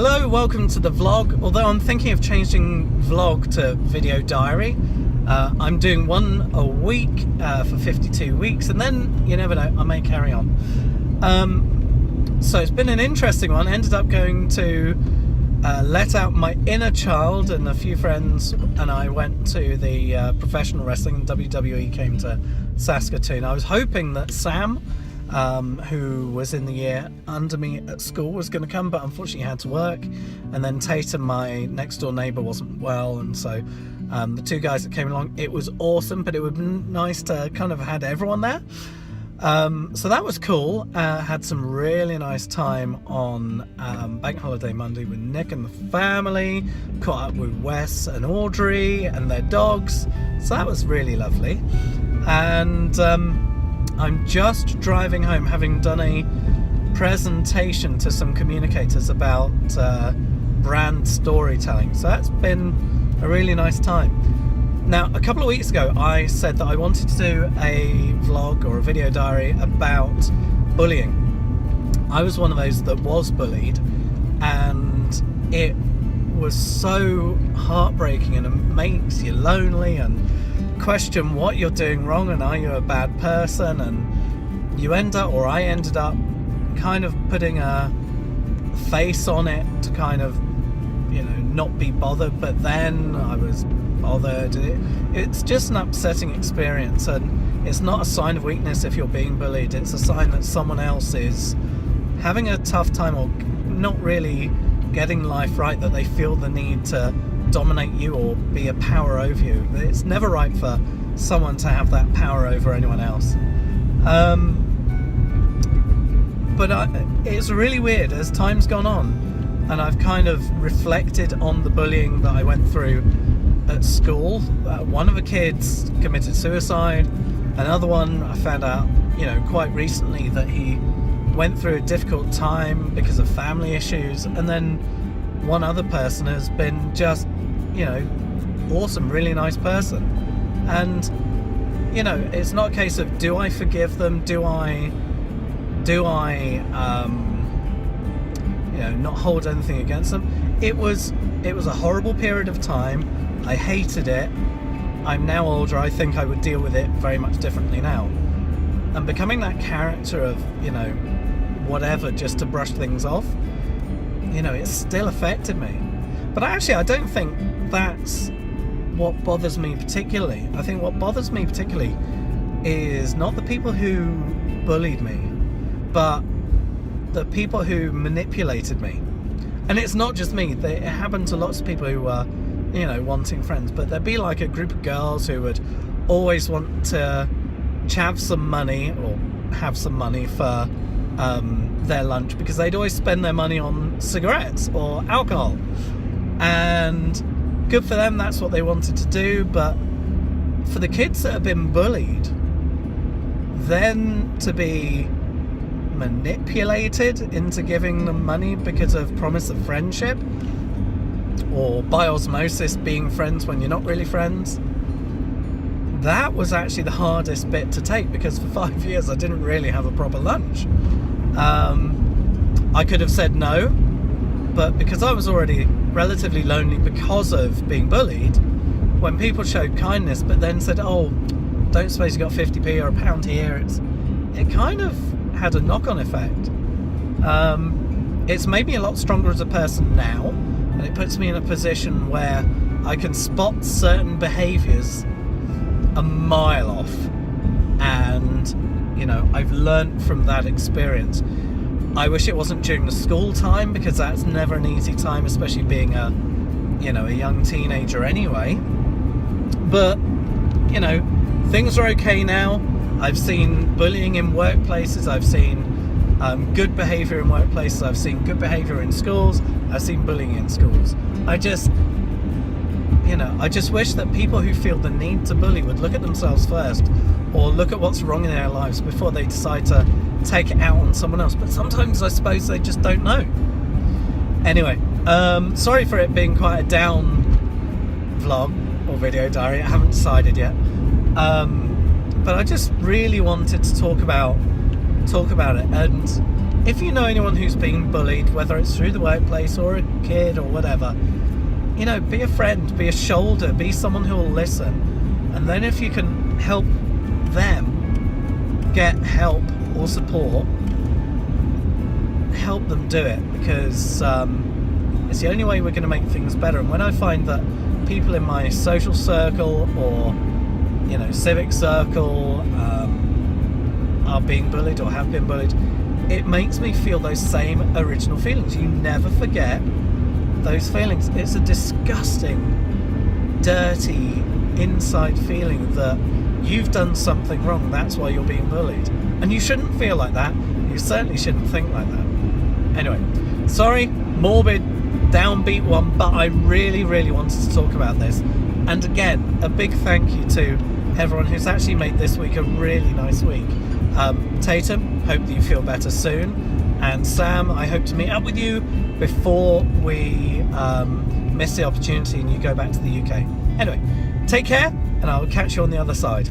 Hello, welcome to the vlog. Although I'm thinking of changing vlog to video diary. I'm doing one a week for 52 weeks, and then, you never know, I may carry on. So it's been an interesting one. Ended up going to let out my inner child, and a few friends and I went to the professional wrestling. WWE came to Saskatoon. I was hoping that Sam, who was in the year under me at school, was going to come, but unfortunately he had to work. And then Tatum, my next door neighbour, wasn't well, and so the two guys that came along, it was awesome, but it would be nice to kind of had everyone there. So that was cool. Had some really nice time on Bank Holiday Monday with Nick and the family. Caught up with Wes and Audrey and their dogs, so that was really lovely. And I'm just driving home, having done a presentation to some communicators about brand storytelling, so that's been a really nice time. Now, a couple of weeks ago I said that I wanted to do a vlog or a video diary about bullying. I was one of those that was bullied, and it was so heartbreaking, and it makes you lonely and question what you're doing wrong, and are you a bad person. And you end up, or I ended up, kind of putting a face on it to kind of, you know, not be bothered, but then I was bothered. It's just an upsetting experience, and it's not a sign of weakness if you're being bullied. It's a sign that someone else is having a tough time or not really getting life right, that they feel the need to dominate you or be a power over you. It's never right for someone to have that power over anyone else. But it's really weird as time's gone on, and I've kind of reflected on the bullying that I went through at school. One of the kids committed suicide. Another one, I found out, you know, quite recently that he went through a difficult time because of family issues. And then one other person has been just, you know, awesome, really nice person. And, you know, it's not a case of, do I forgive them? Do I you know, not hold anything against them? It was a horrible period of time. I hated it. I'm now older. I think I would deal with it very much differently now. And becoming that character of, you know, whatever, just to brush things off, you know, it still affected me. But actually, I don't think that's what bothers me particularly. I think what bothers me particularly is not the people who bullied me, but the people who manipulated me. And it's not just me. It happened to lots of people who were, you know, wanting friends. But there'd be like a group of girls who would always want to chav some money or have some money for their lunch, because they'd always spend their money on cigarettes or alcohol. And good for them, that's what they wanted to do. But for the kids that have been bullied, then to be manipulated into giving them money because of promise of friendship, or by osmosis being friends when you're not really friends, that was actually the hardest bit to take, because for 5 years I didn't really have a proper lunch. I could have said no, but because I was already relatively lonely because of being bullied, when people showed kindness but then said, oh, don't suppose you got 50p or a pound here, it kind of had a knock-on effect. It's made me a lot stronger as a person now, and it puts me in a position where I can spot certain behaviours a mile off. And, you know, I've learnt from that experience. I wish it wasn't during the school time, because that's never an easy time, especially being a, you know, a young teenager anyway. But, you know, things are okay now. I've seen bullying in workplaces. I've seen good behaviour in workplaces. I've seen good behaviour in schools. I've seen bullying in schools. I just wish that people who feel the need to bully would look at themselves first, or look at what's wrong in their lives before they decide to take it out on someone else. But sometimes I suppose they just don't know. Anyway, sorry for it being quite a down vlog or video diary. I haven't decided yet. But I just really wanted to talk about it. And if you know anyone who's being bullied, whether it's through the workplace or a kid or whatever, you know, be a friend, be a shoulder, be someone who will listen. And then if you can help them get help or support, help them do it, because it's the only way we're going to make things better. And when I find that people in my social circle or, you know, civic circle are being bullied or have been bullied, it makes me feel those same original feelings. You never forget those feelings. It's a disgusting, dirty, inside feeling that you've done something wrong. That's why you're being bullied. And you shouldn't feel like that. You certainly shouldn't think like that. Anyway, sorry, morbid, downbeat one, but I really, really wanted to talk about this. And again, a big thank you to everyone who's actually made this week a really nice week. Tatum, hope that you feel better soon. And Sam, I hope to meet up with you before we miss the opportunity and you go back to the UK. Anyway, take care, and I'll catch you on the other side.